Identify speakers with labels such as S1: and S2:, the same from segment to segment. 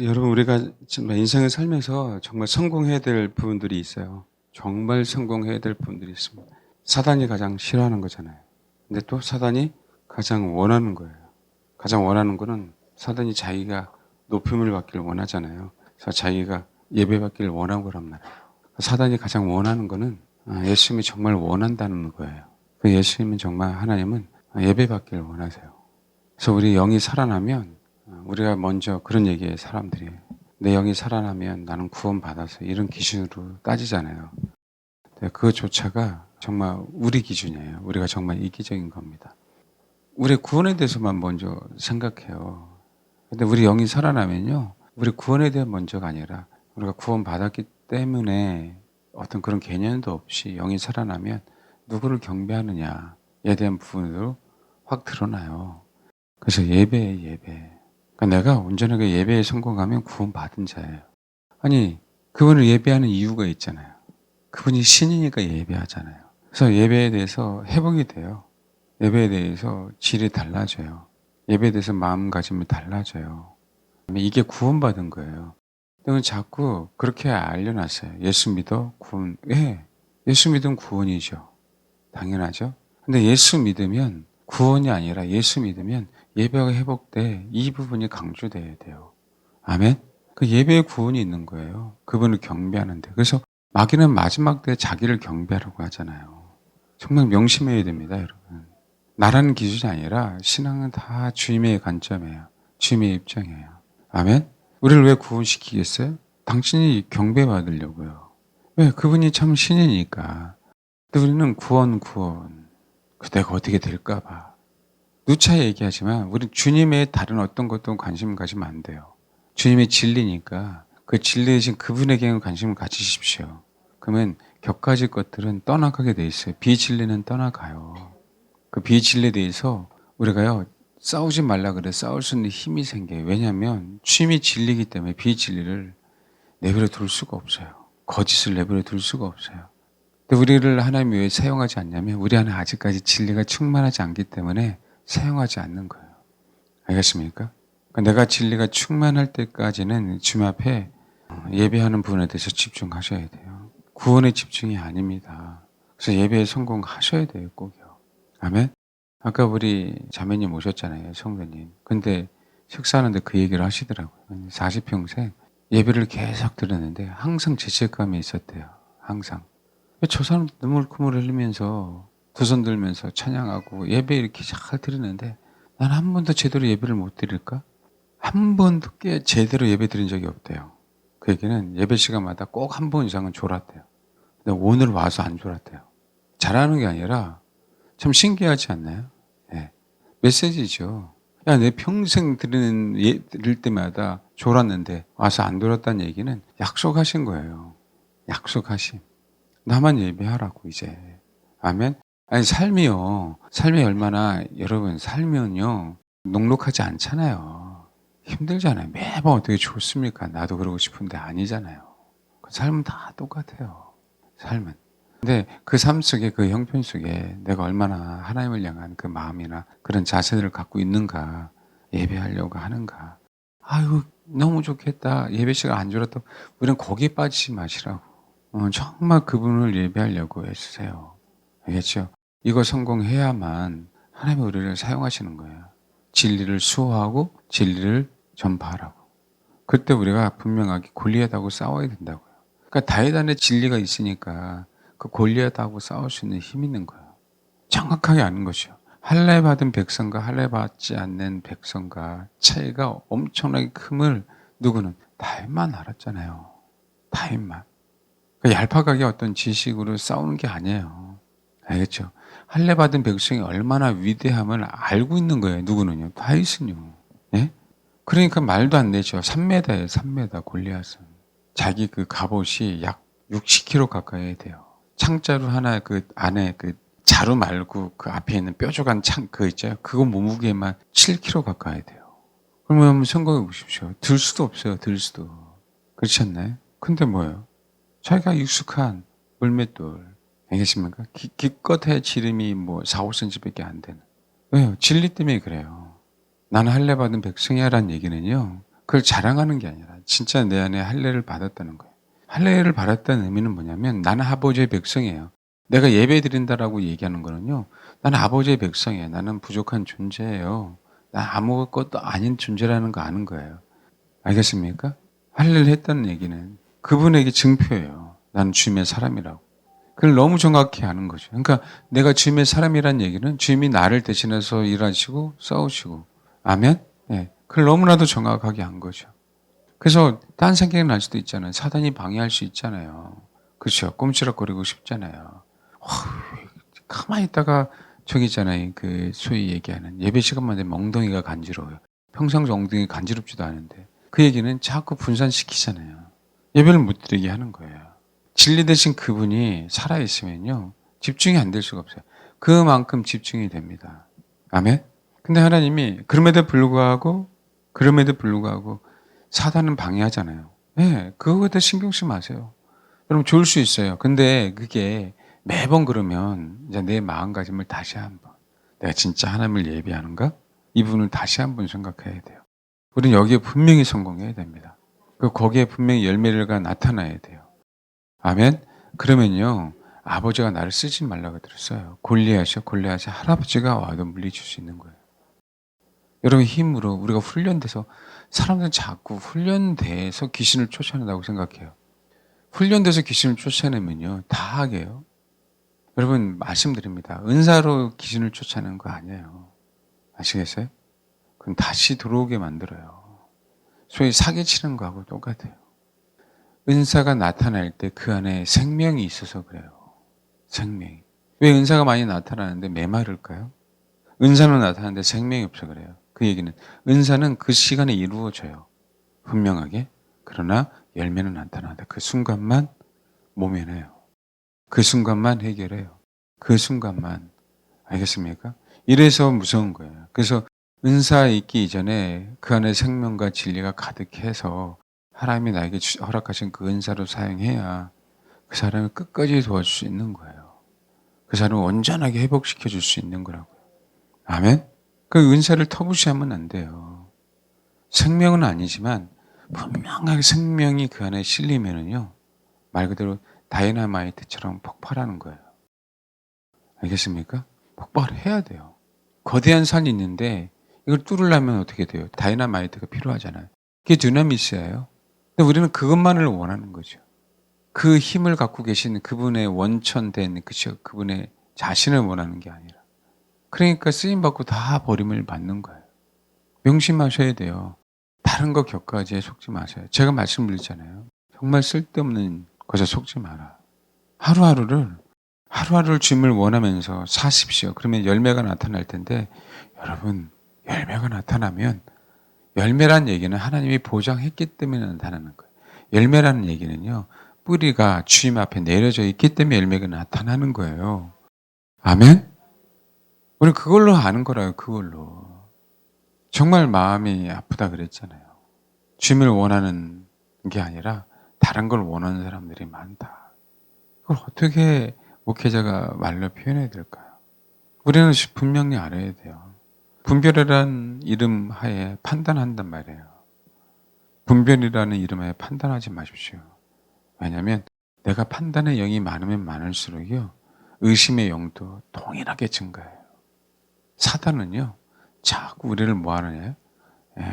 S1: 여러분, 우리가 정말 인생을 살면서 정말 성공해야 될 부분들이 있어요. 정말 성공해야 될 부분들이 있습니다. 사단이 가장 싫어하는 거잖아요. 근데 또 사단이 가장 원하는 거예요. 가장 원하는 거는 사단이 자기가 높임을 받기를 원하잖아요. 그래서 자기가 예배받기를 원한 거란 말이에요. 사단이 가장 원하는 거는 예수님이 정말 원한다는 거예요. 그 예수님은 정말 하나님은 예배받기를 원하세요. 그래서 우리 영이 살아나면 우리가 먼저 그런 얘기해요. 사람들이. 내 영이 살아나면 나는 구원받아서 이런 기준으로 따지잖아요. 근데 그조차가 정말 우리 기준이에요. 우리가 정말 이기적인 겁니다. 우리 구원에 대해서만 먼저 생각해요. 근데 우리 영이 살아나면요. 우리 구원에 대한 먼저가 아니라 우리가 구원받았기 때문에 어떤 그런 개념도 없이 영이 살아나면 누구를 경배하느냐에 대한 부분으로 확 드러나요. 그래서 예배예요, 예배. 그러니까 내가 온전하게 예배에 성공하면 구원받은 자예요. 아니, 그분을 예배하는 이유가 있잖아요. 그분이 신이니까 예배하잖아요. 그래서 예배에 대해서 회복이 돼요. 예배에 대해서 질이 달라져요. 예배에 대해서 마음가짐이 달라져요. 이게 구원받은 거예요. 근데 자꾸 그렇게 알려놨어요. 예수 믿어? 구원. 왜? 예수 믿으면 구원이죠. 당연하죠. 근데 예수 믿으면 구원이 아니라 예수 믿으면 예배가 회복돼. 이 부분이 강조돼야 돼요. 아멘? 그 예배의 구원이 있는 거예요. 그분을 경배하는데. 그래서 마귀는 마지막 때 자기를 경배하라고 하잖아요. 정말 명심해야 됩니다, 여러분. 나라는 기준이 아니라 신앙은 다 주님의 관점이에요. 주님의 입장이에요. 아멘? 우리를 왜 구원시키겠어요? 당신이 경배받으려고요. 왜? 그분이 참 신이니까. 근데 우리는 구원. 그 내가 어떻게 될까 봐. 누차 얘기하지만 우리 주님의 다른 어떤 것도 관심 가지면 안 돼요. 주님의 진리니까 그 진리이신 그분에게는 관심을 가지십시오. 그러면 격가질 것들은 떠나가게 돼 있어요. 비진리는 떠나가요. 그 비진리에 대해서 우리가요, 싸우지 말라 그래 싸울 수 있는 힘이 생겨요. 왜냐하면 주님이 진리이기 때문에 비진리를 내버려 둘 수가 없어요. 거짓을 내버려 둘 수가 없어요. 근데 우리를 하나님이 왜 사용하지 않냐면 우리 안에 아직까지 진리가 충만하지 않기 때문에 사용하지 않는 거예요. 알겠습니까? 그러니까 내가 진리가 충만할 때까지는 주님 앞에 예배하는 부분에 대해서 집중하셔야 돼요. 구원에 집중이 아닙니다. 그래서 예배에 성공하셔야 돼요, 꼭요. 아멘? 아까 우리 자매님 오셨잖아요, 성도님. 근데 식사하는데 그 얘기를 하시더라고요. 40평생 예배를 계속 들었는데 항상 죄책감이 있었대요. 항상. 저 사람 눈물콧물 흘리면서 두 손 들면서 찬양하고 예배 이렇게 잘 드리는데 난 한 번도 제대로 예배를 못 드릴까? 한 번도 제대로 예배 드린 적이 없대요. 그 얘기는 예배 시간마다 꼭 한 번 이상은 졸았대요. 근데 오늘 와서 안 졸았대요. 잘하는 게 아니라 참 신기하지 않나요? 예. 메시지죠. 야, 내 평생 들을 때마다 졸았는데 와서 안 졸았다는 얘기는 약속하신 거예요. 약속하심. 나만 예배하라고 이제. 아멘. 아니 삶이 얼마나 여러분 살면요 녹록하지 않잖아요. 힘들잖아요. 매번 어떻게 좋습니까? 나도 그러고 싶은데 아니잖아요. 그 삶은 다 똑같아요. 삶은. 근데 그 삶 속에 그 형편 속에 내가 얼마나 하나님을 향한 그 마음이나 그런 자세를 갖고 있는가, 예배하려고 하는가. 아유 너무 좋겠다. 예배 시간 안 줄었다고 우리는 거기에 빠지지 마시라고. 정말 그분을 예배하려고 애쓰세요. 알겠죠? 이거 성공해야만 하나님이 우리를 사용하시는 거예요. 진리를 수호하고 진리를 전파하라고. 그때 우리가 분명하게 골리앗하고 싸워야 된다고요. 그러니까 다윗 안에 진리가 있으니까 그 골리앗하고 싸울 수 있는 힘이 있는 거예요. 정확하게 아는 것이요. 할례 받은 백성과 할례 받지 않는 백성과 차이가 엄청나게 큼을 누구는 다윗만 알았잖아요. 다윗만. 그 얄팍하게 어떤 지식으로 싸우는 게 아니에요. 알겠죠? 할례 받은 백성이 얼마나 위대함을 알고 있는 거예요. 누구는요? 다윗은요. 예? 그러니까 말도 안 되죠. 3m예요, 3m 골리앗은. 자기 그 갑옷이 약 60kg 가까이 돼요. 창자루 하나 그 안에 그 자루 말고 그 앞에 있는 뾰족한 창 그거 있죠? 그거 몸무게만 7kg 가까이 돼요. 그러면 한번 생각해 보십시오. 들 수도 없어요. 들 수도. 그렇지 않나요? 근데 뭐예요? 자기가 익숙한 물맷돌. 알겠습니까? 기껏해 지름이 뭐 4~5cm 밖에 안 되는. 왜요? 진리 때문에 그래요. 나는 할례 받은 백성이야라는 얘기는요. 그걸 자랑하는 게 아니라 진짜 내 안에 할례를 받았다는 거예요. 할례를 받았다는 의미는 뭐냐면 나는 아버지의 백성이에요. 내가 예배 드린다라고 얘기하는 거는요. 나는 아버지의 백성이에요. 나는 부족한 존재예요. 나 아무것도 아닌 존재라는 거 아는 거예요. 알겠습니까? 할례를 했다는 얘기는 그분에게 증표예요. 나는 주님의 사람이라고. 그걸 너무 정확히 아는 거죠. 그러니까 내가 주님의 사람이란 얘기는 주님이 나를 대신해서 일하시고 싸우시고. 아멘? 네. 그걸 너무나도 정확하게 한 거죠. 그래서 딴 생각이 날 수도 있잖아요. 사단이 방해할 수 있잖아요. 그렇죠. 꼼지락거리고 싶잖아요. 가만히 있다가 저기 있잖아요. 그 소위 얘기하는 예배 시간만 되면 엉덩이가 간지러워요. 평상시 엉덩이 간지럽지도 않은데 그 얘기는 자꾸 분산시키잖아요. 예배를 못 드리게 하는 거예요. 진리 되신 그분이 살아있으면요. 집중이 안 될 수가 없어요. 그만큼 집중이 됩니다. 아멘? 근데 하나님이 그럼에도 불구하고 사단은 방해하잖아요. 네, 그거에 대해 신경 쓰지 마세요. 여러분 좋을 수 있어요. 근데 그게 매번 그러면 이제 내 마음가짐을 다시 한번 내가 진짜 하나님을 예배하는가? 이 부분을 다시 한번 생각해야 돼요. 우리는 여기에 분명히 성공해야 됩니다. 거기에 분명히 열매가 나타나야 돼요. 아멘? 그러면요. 아버지가 나를 쓰지 말라고 들었어요. 골리앗이 할아버지가 와도 물리칠 수 있는 거예요. 여러분 힘으로 우리가 훈련돼서 사람들은 자꾸 훈련돼서 귀신을 쫓아낸다고 생각해요. 훈련돼서 귀신을 쫓아내면요. 다 하게요. 여러분 말씀드립니다. 은사로 귀신을 쫓아내는 거 아니에요. 아시겠어요? 그럼 다시 들어오게 만들어요. 소위 사기치는 거하고 똑같아요. 은사가 나타날 때 그 안에 생명이 있어서 그래요. 생명이. 왜 은사가 많이 나타나는데 메마를까요? 은사는 나타나는데 생명이 없어 그래요. 그 얘기는 은사는 그 시간에 이루어져요. 분명하게. 그러나 열매는 나타나는데 그 순간만 모면해요. 그 순간만 해결해요. 그 순간만. 알겠습니까? 이래서 무서운 거예요. 그래서 은사 있기 이전에 그 안에 생명과 진리가 가득해서 하나님이 나에게 허락하신 그 은사로 사용해야 그 사람을 끝까지 도와줄 수 있는 거예요. 그 사람을 온전하게 회복시켜 줄 수 있는 거라고요. 아멘? 그 은사를 터부시하면 안 돼요. 생명은 아니지만 분명하게 생명이 그 안에 실리면은요. 말 그대로 다이너마이트처럼 폭발하는 거예요. 알겠습니까? 폭발해야 돼요. 거대한 산이 있는데 이걸 뚫으려면 어떻게 돼요? 다이너마이트가 필요하잖아요. 그게 dynamit이에요. 근데 우리는 그것만을 원하는 거죠. 그 힘을 갖고 계신 그분의 원천된 그분의 자신을 원하는 게 아니라. 그러니까 쓰임받고 다 버림을 받는 거예요. 명심하셔야 돼요. 다른 거 격가지에 속지 마세요. 제가 말씀드렸잖아요. 정말 쓸데없는 것에 속지 마라. 하루하루를 주님을 원하면서 사십시오. 그러면 열매가 나타날 텐데 여러분 열매가 나타나면 열매란 얘기는 하나님이 보장했기 때문에 나타나는 거예요. 열매라는 얘기는요. 뿌리가 주님 앞에 내려져 있기 때문에 열매가 나타나는 거예요. 아멘? 우리 그걸로 아는 거라요. 그걸로. 정말 마음이 아프다 그랬잖아요. 주님을 원하는 게 아니라 다른 걸 원하는 사람들이 많다. 그걸 어떻게 목회자가 말로 표현해야 될까요? 우리는 분명히 알아야 돼요. 분별이라는 이름 하에 판단한단 말이에요. 분별이라는 이름 하에 판단하지 마십시오. 왜냐하면 내가 판단의 영이 많으면 많을수록요. 의심의 영도 동일하게 증가해요. 사단은요. 자꾸 우리를 뭐 하느냐?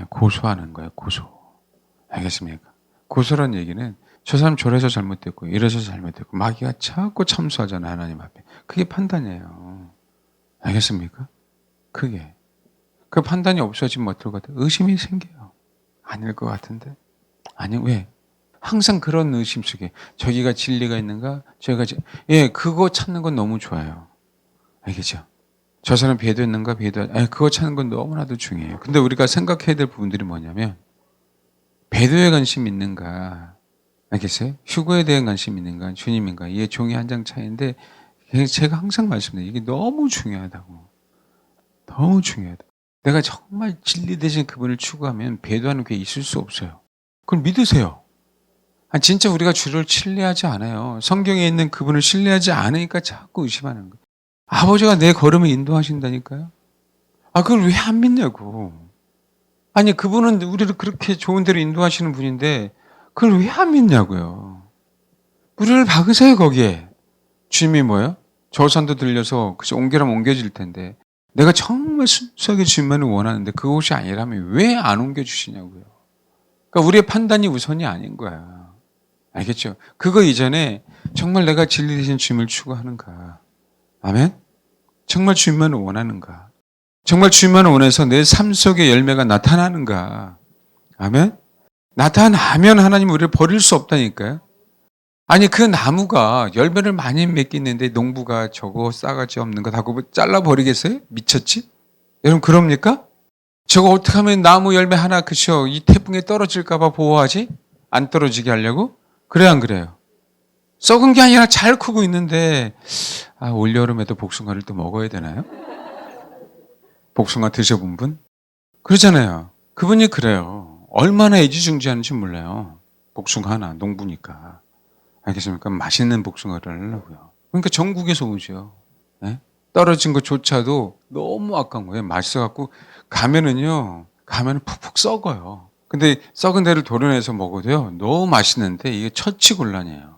S1: 고소하는 거예요. 고소. 알겠습니까? 고소란 얘기는 저 사람 저래서 잘못됐고 이래서 잘못됐고 마귀가 자꾸 참수하잖아요. 하나님 앞에. 그게 판단이에요. 알겠습니까? 그게. 그 판단이 없어지면 어떨 것 같아요? 의심이 생겨요. 아닐 것 같은데. 아니 왜? 항상 그런 의심 속에 저기가 진리가 있는가? 그거 찾는 건 너무 좋아요. 알겠죠? 저 사람 배도했는가? 그거 찾는 건 너무나도 중요해요. 근데 우리가 생각해야 될 부분들이 뭐냐면 배도에 관심 있는가? 알겠어요? 휴거에 대한 관심 있는가? 주님인가? 이게 종이 한 장 차이인데 제가 항상 말씀드려요. 이게 너무 중요하다고. 너무 중요하다. 내가 정말 진리 되신 그분을 추구하면 배도하는 게 있을 수 없어요. 그걸 믿으세요. 진짜 우리가 주를 신뢰하지 않아요. 성경에 있는 그분을 신뢰하지 않으니까 자꾸 의심하는 거예요. 아버지가 내 걸음을 인도하신다니까요. 그걸 왜 안 믿냐고. 아니 그분은 우리를 그렇게 좋은 데로 인도하시는 분인데 그걸 왜 안 믿냐고요. 우리를 박으세요 거기에. 주님이 뭐예요? 저 산도 들려서 그저 옮기라면 옮겨질 텐데 내가 정말 순수하게 주님만을 원하는데 그곳이 아니라면 왜 안 옮겨주시냐고요. 그러니까 우리의 판단이 우선이 아닌 거야. 알겠죠? 그거 이전에 정말 내가 진리 되신 주님을 추구하는가. 아멘? 정말 주님만을 원하는가. 정말 주님만을 원해서 내 삶 속에 열매가 나타나는가. 아멘? 나타나면 하나님 우리를 버릴 수 없다니까요. 아니 그 나무가 열매를 많이 맺겠는데 농부가 저거 싸가지 없는 거 하고 잘라버리겠어요? 미쳤지? 여러분 그럽니까? 저거 어떻게 하면 나무 열매 하나 그쵸 이 태풍에 떨어질까 봐 보호하지? 안 떨어지게 하려고? 그래요 안 그래요? 썩은 게 아니라 잘 크고 있는데 올여름에도 복숭아를 또 먹어야 되나요? 복숭아 드셔본 분? 그러잖아요. 그분이 그래요. 얼마나 애지중지하는지 몰라요. 복숭아 하나 농부니까. 알겠습니까? 맛있는 복숭아를 하려고요. 그러니까 전국에서 오죠. 네? 떨어진 것조차도 너무 아까운 거예요. 맛있어갖고 가면은 푹푹 썩어요. 근데 썩은 데를 도려내서 먹어도요. 너무 맛있는데 이게 처치곤란이에요.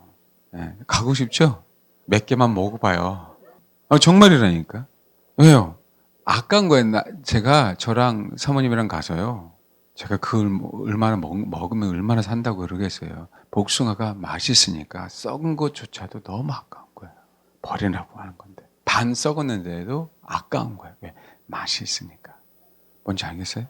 S1: 네? 가고 싶죠? 몇 개만 먹어봐요. 정말이라니까. 왜요? 아까운 거예요. 제가 저랑 사모님이랑 가서요. 제가 그걸 얼마나 먹으면 얼마나 산다고 그러겠어요. 복숭아가 맛있으니까 썩은 것조차도 너무 아까운 거예요. 버리라고 하는 건데. 반 썩었는데도 아까운 거예요. 왜? 맛이 있으니까. 뭔지 알겠어요?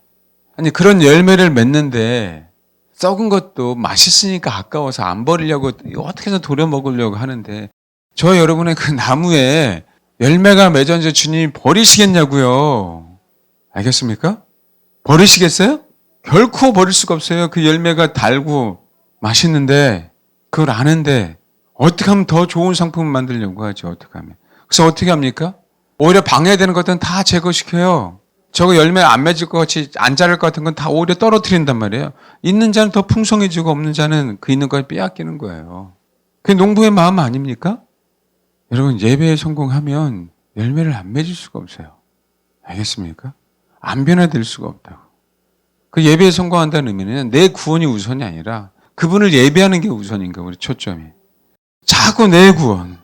S1: 아니 그런 열매를 맺는데 썩은 것도 맛있으니까 아까워서 안 버리려고 어떻게 해서 도려 먹으려고 하는데 저 여러분의 그 나무에 열매가 맺어져 주님이 버리시겠냐고요. 알겠습니까? 버리시겠어요? 결코 버릴 수가 없어요. 그 열매가 달고 맛있는데 그걸 아는데 어떻게 하면 더 좋은 상품을 만들려고 하죠. 어떻게 하면. 그래서 어떻게 합니까? 오히려 방해되는 것들은 다 제거시켜요. 저거 열매 안 맺을 것 같이 안 자랄 것 같은 건 다 오히려 떨어뜨린단 말이에요. 있는 자는 더 풍성해지고 없는 자는 그 있는 걸 빼앗기는 거예요. 그게 농부의 마음 아닙니까? 여러분 예배에 성공하면 열매를 안 맺을 수가 없어요. 알겠습니까? 안 변화될 수가 없다고. 그 예배에 성공한다는 의미는 내 구원이 우선이 아니라 그분을 예배하는 게 우선인가 우리 초점이. 자꾸 내 구원.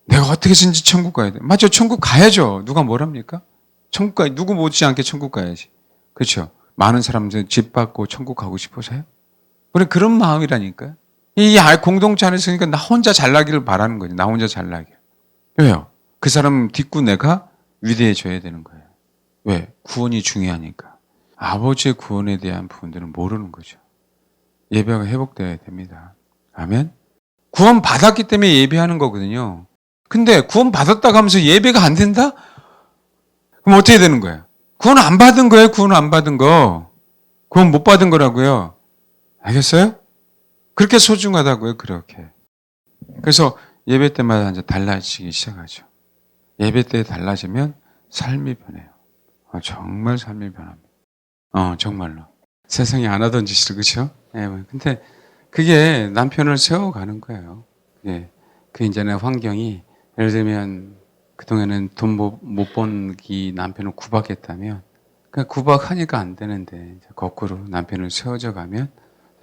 S1: 내가 어떻게 해서든지 천국 가야 돼. 맞죠? 천국 가야죠. 누가 뭐랍니까? 천국 가 누구 못지않게 천국 가야지. 그렇죠? 많은 사람들 집 받고 천국 가고 싶어서요? 우리 그런 마음이라니까요. 이 공동체 안에 있으니까 나 혼자 잘나기를 바라는 거죠. 나 혼자 잘나기. 왜요? 그 사람 딛고 내가 위대해져야 되는 거예요. 왜? 구원이 중요하니까. 아버지의 구원에 대한 부분들은 모르는 거죠. 예배가 회복되어야 됩니다. 아멘? 구원 받았기 때문에 예배하는 거거든요. 근데 구원 받았다고 하면서 예배가 안 된다? 그럼 어떻게 되는 거예요? 구원 안 받은 거예요, 구원 안 받은 거. 구원 못 받은 거라고요. 알겠어요? 그렇게 소중하다고요, 그렇게. 그래서 예배 때마다 이제 달라지기 시작하죠. 예배 때 달라지면 삶이 변해요. 정말 삶이 변합니다. 정말로. 세상에 안 하던 짓을, 그죠? 예, 근데 그게 남편을 세워가는 거예요. 그 이제는 환경이, 예를 들면, 그동안에는 돈 못 번기 남편을 구박했다면, 구박하니까 안 되는데, 거꾸로 남편을 세워져 가면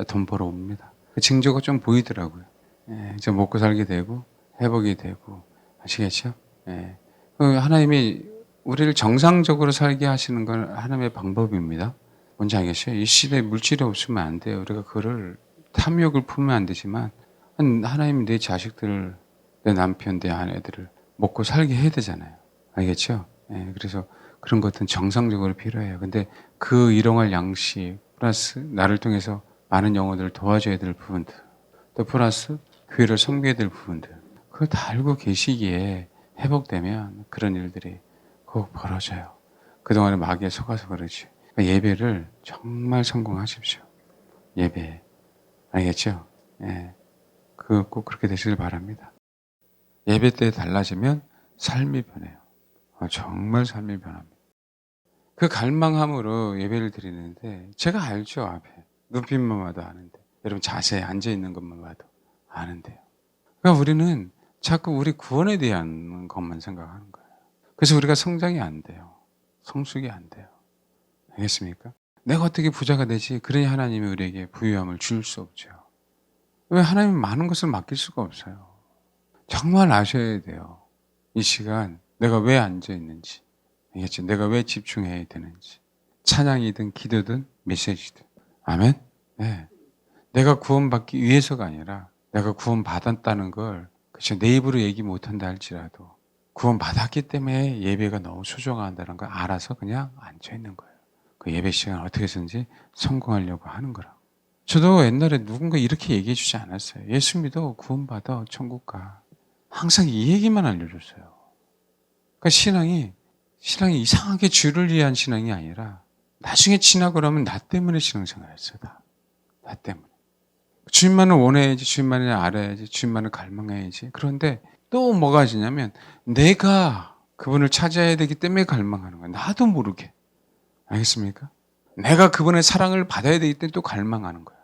S1: 돈 벌어 옵니다. 그 징조가 좀 보이더라고요. 예, 이제 먹고 살게 되고, 회복이 되고, 아시겠죠? 예. 하나님이 우리를 정상적으로 살게 하시는 건 하나님의 방법입니다. 뭔지 알겠어요? 이 시대에 물질이 없으면 안 돼요. 우리가 그거를 탐욕을 품으면 안 되지만 하나님 내 자식들을, 내 남편, 내 아내들을 먹고 살게 해야 되잖아요. 알겠죠? 예, 그래서 그런 것들은 정상적으로 필요해요. 근데 그 일용할 양식 플러스 나를 통해서 많은 영혼들을 도와줘야 될 부분들, 또 플러스 교회를 섬겨야 될 부분들, 그걸 다 알고 계시기에 회복되면 그런 일들이 꼭 벌어져요. 그동안에 마귀에 속아서 그러지. 그러니까 예배를 정말 성공하십시오. 예배. 알겠죠? 예. 꼭 그렇게 되시길 바랍니다. 예배 때 달라지면 삶이 변해요. 정말 삶이 변합니다. 그 갈망함으로 예배를 드리는데 제가 알죠, 앞에. 눈빛만 봐도 아는데. 여러분 자세히 앉아있는 것만 봐도 아는데요. 그러니까 우리는 자꾸 우리 구원에 대한 것만 생각하는 거예요. 그래서 우리가 성장이 안 돼요. 성숙이 안 돼요. 알겠습니까? 내가 어떻게 부자가 되지? 그러니 하나님이 우리에게 부유함을 줄 수 없죠. 왜? 하나님은 많은 것을 맡길 수가 없어요. 정말 아셔야 돼요. 이 시간 내가 왜 앉아 있는지, 알겠지? 내가 왜 집중해야 되는지. 찬양이든 기도든 메시지든. 아멘? 네. 내가 구원받기 위해서가 아니라 내가 구원받았다는 걸 그쵸? 내 입으로 얘기 못한다 할지라도 구원받았기 때문에 예배가 너무 소중하다는 걸 알아서 그냥 앉아 있는 거예요. 그 예배 시간 어떻게 해서든지 성공하려고 하는 거라고. 저도 옛날에 누군가 이렇게 얘기해 주지 않았어요. 예수 믿어 구원받아 천국 가. 항상 이 얘기만 알려줬어요. 그러니까 신앙이 이상하게 주를 위한 신앙이 아니라 나중에 지나고 나면 나 때문에 신앙생활 했어요. 나 때문에. 주님만을 원해야지, 주님만을 알아야지, 주님만을 갈망해야지. 그런데 또 뭐가 지냐면 내가 그분을 찾아야 되기 때문에 갈망하는 거야. 나도 모르게. 알겠습니까? 내가 그분의 사랑을 받아야 되기 때문에 또 갈망하는 거야.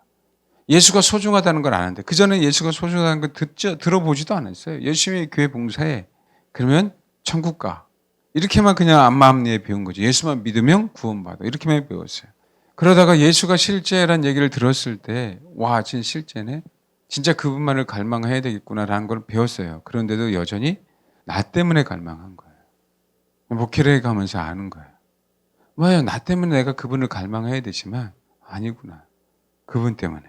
S1: 예수가 소중하다는 걸 아는데 그전에 예수가 소중하다는 걸 들어보지도 않았어요. 열심히 교회 봉사해. 그러면 천국 가. 이렇게만 그냥 암마암리에 배운 거죠. 예수만 믿으면 구원받아. 이렇게만 배웠어요. 그러다가 예수가 실제란 얘기를 들었을 때 와, 진짜 실제네. 진짜 그분만을 갈망해야 되겠구나라는 걸 배웠어요. 그런데도 여전히 나 때문에 갈망한 거예요. 목회를 가면서 아는 거예요. 뭐예요? 나 때문에 내가 그분을 갈망해야 되지만 아니구나. 그분 때문에.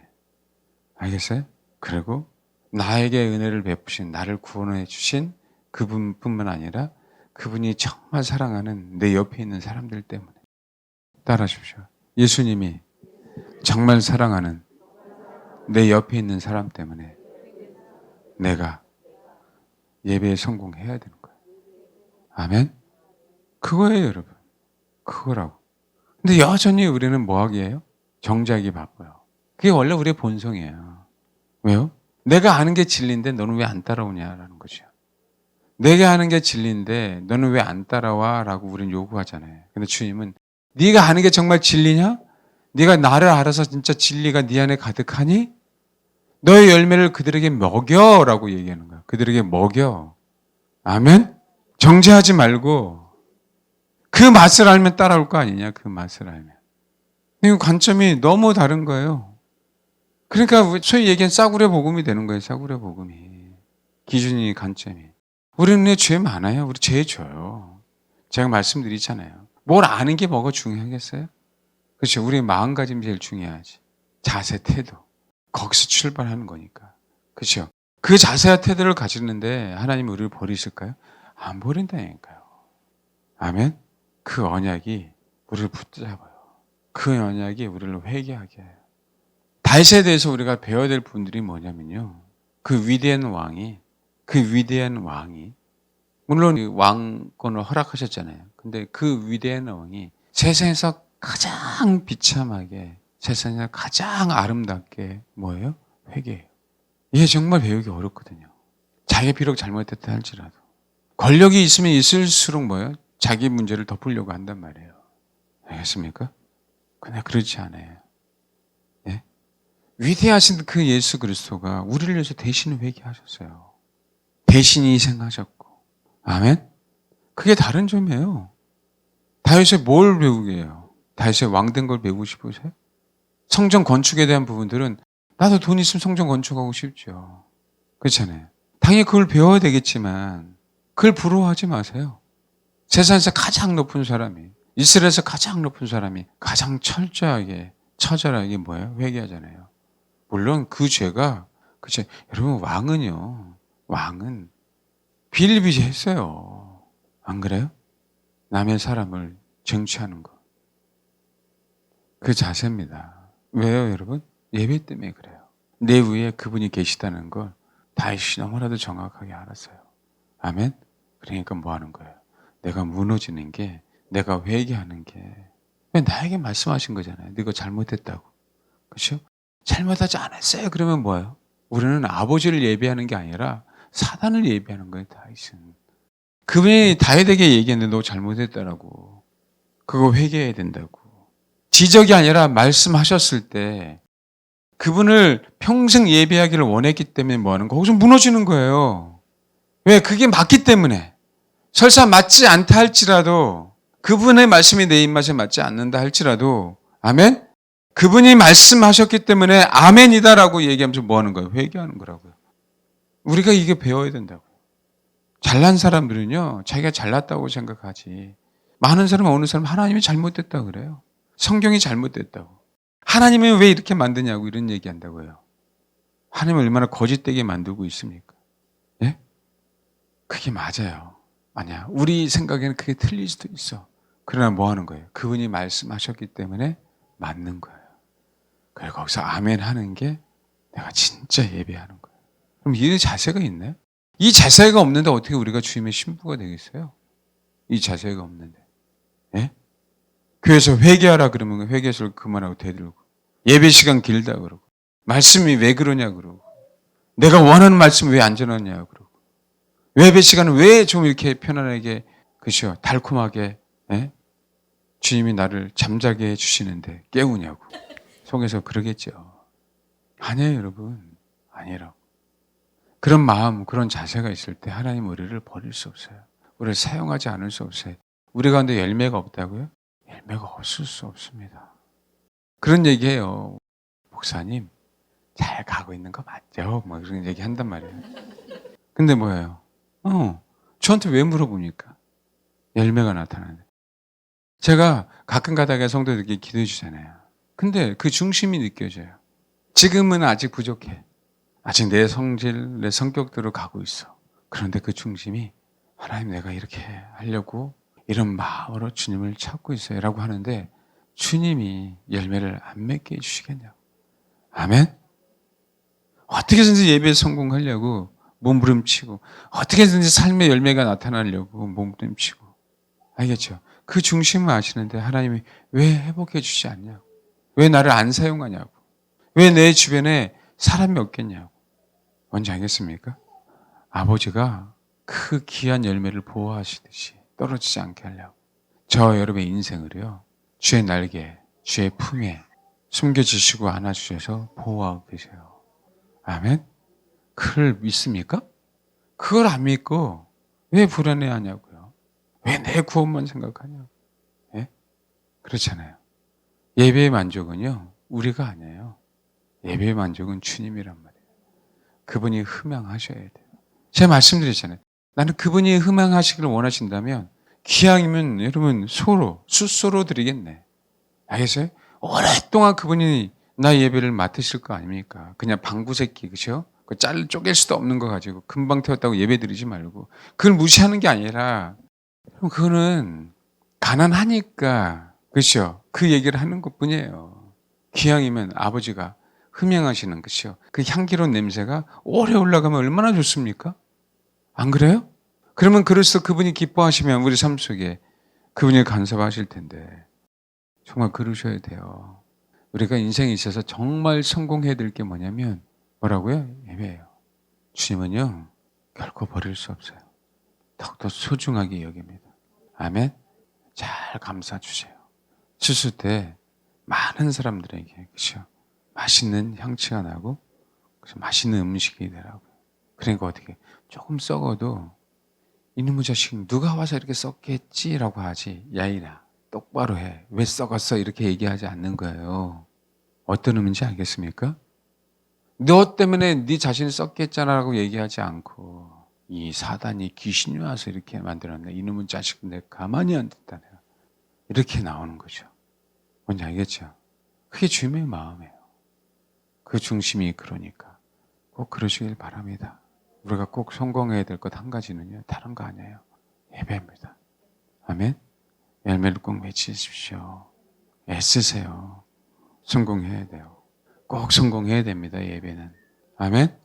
S1: 알겠어요? 그리고 나에게 은혜를 베푸신, 나를 구원해 주신 그분뿐만 아니라 그분이 정말 사랑하는 내 옆에 있는 사람들 때문에. 따라하십시오. 예수님이 정말 사랑하는 내 옆에 있는 사람 때문에 내가 예배에 성공해야 되는 거예요. 아멘? 그거예요, 여러분. 그거라고. 근데 여전히 우리는 뭐 하기예요? 정죄하기 바빠요. 그게 원래 우리의 본성이에요. 왜요? 내가 아는 게 진리인데 너는 왜 안 따라오냐라는 거죠. 내가 아는 게 진리인데 너는 왜 안 따라와? 라고 우리는 요구하잖아요. 근데 주님은 네가 아는 게 정말 진리냐? 네가 나를 알아서 진짜 진리가 네 안에 가득하니? 너의 열매를 그들에게 먹여라고 얘기하는 거야. 그들에게 먹여. 아멘? 정죄하지 말고 그 맛을 알면 따라올 거 아니냐? 그 맛을 알면. 이 관점이 너무 다른 거예요. 그러니까 소위 얘기한 싸구려 복음이 되는 거예요. 싸구려 복음이. 기준이 관점이. 우리는 죄 많아요. 우리 죄 져요. 제가 말씀드리잖아요. 뭘 아는 게 뭐가 중요하겠어요? 그렇죠. 우리의 마음가짐이 제일 중요하지. 자세, 태도. 거기서 출발하는 거니까. 그렇죠. 그 자세와 태도를 가지는데 하나님이 우리를 버리실까요? 안 버린다니까요. 아멘? 그 언약이 우리를 붙잡아요. 그 언약이 우리를 회개하게 해요. 다윗에 대해서 우리가 배워야 될 분들이 뭐냐면요. 그 위대한 왕이 물론 왕권을 허락하셨잖아요. 근데 그 위대한 왕이 세상에서 가장 비참하게 세상에서 가장 아름답게 뭐예요? 회개예요. 이게 정말 배우기 어렵거든요. 자기가 비록 잘못했다 할지라도 권력이 있으면 있을수록 뭐예요? 자기 문제를 덮으려고 한단 말이에요. 알겠습니까? 근데 그렇지 않아요. 예? 위대하신 그 예수 그리스도가 우리를 위해서 대신 회개하셨어요. 대신 희생하셨고. 아멘? 그게 다른 점이에요. 다윗이 뭘 배우게 해요? 다윗이 왕된 걸 배우고 싶으세요? 성전 건축에 대한 부분들은 나도 돈 있으면 성전 건축하고 싶죠. 그렇잖아요. 당연히 그걸 배워야 되겠지만 그걸 부러워하지 마세요. 세상에서 가장 높은 사람이, 이스라엘에서 가장 높은 사람이 가장 철저하게, 처절하게 뭐예요? 회개하잖아요. 물론 그 죄가, 그쵸. 여러분, 왕은 비일비재했어요. 안 그래요? 남의 사람을 정취하는 거. 그 자세입니다. 왜요, 여러분? 예배 때문에 그래요. 내 위에 그분이 계시다는 걸 다윗이 너무나도 정확하게 알았어요. 아멘? 그러니까 뭐 하는 거예요? 내가 무너지는 게, 내가 회개하는 게 나에게 말씀하신 거잖아요. 네가 잘못했다고. 그렇죠? 잘못하지 않았어요. 그러면 뭐예요? 우리는 아버지를 예배하는 게 아니라 사단을 예배하는 거예요. 다윗은. 그분이 다윗에게 얘기했는데 너 잘못했다라고. 그거 회개해야 된다고. 지적이 아니라 말씀하셨을 때 그분을 평생 예배하기를 원했기 때문에 뭐 하는 거? 거기서 무너지는 거예요. 왜? 그게 맞기 때문에. 설사 맞지 않다 할지라도 그분의 말씀이 내 입맛에 맞지 않는다 할지라도 아멘? 그분이 말씀하셨기 때문에 아멘이다라고 얘기하면서 뭐 하는 거예요? 회개하는 거라고요. 우리가 이게 배워야 된다고요. 잘난 사람들은요, 자기가 잘났다고 생각하지. 많은 사람은 어느 사람 하나님이 잘못됐다고 그래요. 성경이 잘못됐다고. 하나님이 왜 이렇게 만드냐고 이런 얘기한다고요. 하나님을 얼마나 거짓되게 만들고 있습니까? 예? 그게 맞아요. 아니야. 우리 생각에는 그게 틀릴 수도 있어. 그러나 뭐 하는 거예요? 그분이 말씀하셨기 때문에 맞는 거예요. 그리고 거기서 아멘 하는 게 내가 진짜 예배하는 거예요. 그럼 이 자세가 있나요? 이 자세가 없는데 어떻게 우리가 주님의 신부가 되겠어요? 이 자세가 없는데. 예? 교회에서 회개하라 그러면 회개를 그만하고 대들고 예배 시간 길다 그러고 말씀이 왜 그러냐 그러고 내가 원하는 말씀 왜 안 전하냐 그러고 예배 시간은 왜 좀 이렇게 편안하게 그죠 달콤하게 예? 주님이 나를 잠자게 해주시는데 깨우냐고 속에서 그러겠죠. 아니에요 여러분. 아니라고. 그런 마음 그런 자세가 있을 때 하나님 우리를 버릴 수 없어요. 우리를 사용하지 않을 수 없어요. 우리 가운데 열매가 없다고요? 열매가 없을 수 없습니다. 그런 얘기해요. 목사님 잘 가고 있는 거 맞죠? 막 그런 얘기 한단 말이에요. 근데 뭐예요? 저한테 왜 물어봅니까? 열매가 나타나는데. 제가 가끔 가다가 성도들에게 기도해 주잖아요. 근데 그 중심이 느껴져요. 지금은 아직 부족해. 아직 내 성질, 내 성격대로 가고 있어. 그런데 그 중심이 하나님 내가 이렇게 하려고 이런 마음으로 주님을 찾고 있어요. 라고 하는데 주님이 열매를 안 맺게 해주시겠냐고. 아멘? 어떻게든지 예배에 성공하려고 몸부림치고 어떻게든지 삶의 열매가 나타나려고 몸부림치고 알겠죠? 그 중심을 아시는데 하나님이 왜 회복해 주지 않냐고. 왜 나를 안 사용하냐고. 왜 내 주변에 사람이 없겠냐고. 뭔지 알겠습니까? 아버지가 그 귀한 열매를 보호하시듯이 떨어지지 않게 하려고 저 여러분의 인생을요. 주의 날개, 주의 품에 숨겨주시고 안아주셔서 보호하고 계세요. 아멘? 그걸 믿습니까? 그걸 안 믿고 왜 불안해하냐고요. 왜 내 구원만 생각하냐고. 예? 그렇잖아요. 예배의 만족은요. 우리가 아니에요. 예배의 만족은 주님이란 말이에요. 그분이 흠양하셔야 돼요. 제가 말씀드렸잖아요. 나는 그분이 흠양하시기를 원하신다면 기왕이면 여러분 숫소로 드리겠네. 알겠어요? 오랫동안 그분이 나의 예배를 맡으실 거 아닙니까? 그냥 방구새끼, 그죠? 그 쪼갤 수도 없는 거 가지고 금방 태웠다고 예배 드리지 말고 그걸 무시하는 게 아니라 그거는 가난하니까 그렇죠? 그 얘기를 하는 것뿐이에요. 기왕이면 아버지가 흠양하시는 것이요. 그 향기로운 냄새가 오래 올라가면 얼마나 좋습니까? 안 그래요? 그러면 그럴수록 그분이 기뻐하시면 우리 삶 속에 그분이 간섭하실 텐데 정말 그러셔야 돼요. 우리가 인생에 있어서 정말 성공해야 될 게 뭐냐면 뭐라고요? 예배예요. 주님은요 결코 버릴 수 없어요. 더욱더 소중하게 여깁니다. 아멘. 잘 감싸 주세요. 주실 때 많은 사람들에게 그렇죠. 맛있는 향취가 나고 그래서 맛있는 음식이 되라고요. 그러니까 어떻게 조금 썩어도 이놈의 자식 누가 와서 이렇게 썩겠지라고 하지. 야이라 똑바로 해. 왜 썩었어? 이렇게 얘기하지 않는 거예요. 어떤 의미인지 알겠습니까? 너 때문에 네 자신이 썩겠잖아라고 얘기하지 않고 이 사단이 귀신이 와서 이렇게 만들었네. 이놈의 자식 내가 가만히 안 둔다. 내가. 이렇게 나오는 거죠. 뭔지 알겠죠? 그게 주님의 마음이에요. 그 중심이 그러니까 꼭 그러시길 바랍니다. 우리가 꼭 성공해야 될 것 한 가지는요. 다른 거 아니에요. 예배입니다. 아멘. 열매를 꼭 맺으십시오. 애쓰세요. 성공해야 돼요. 꼭 성공해야 됩니다. 예배는. 아멘.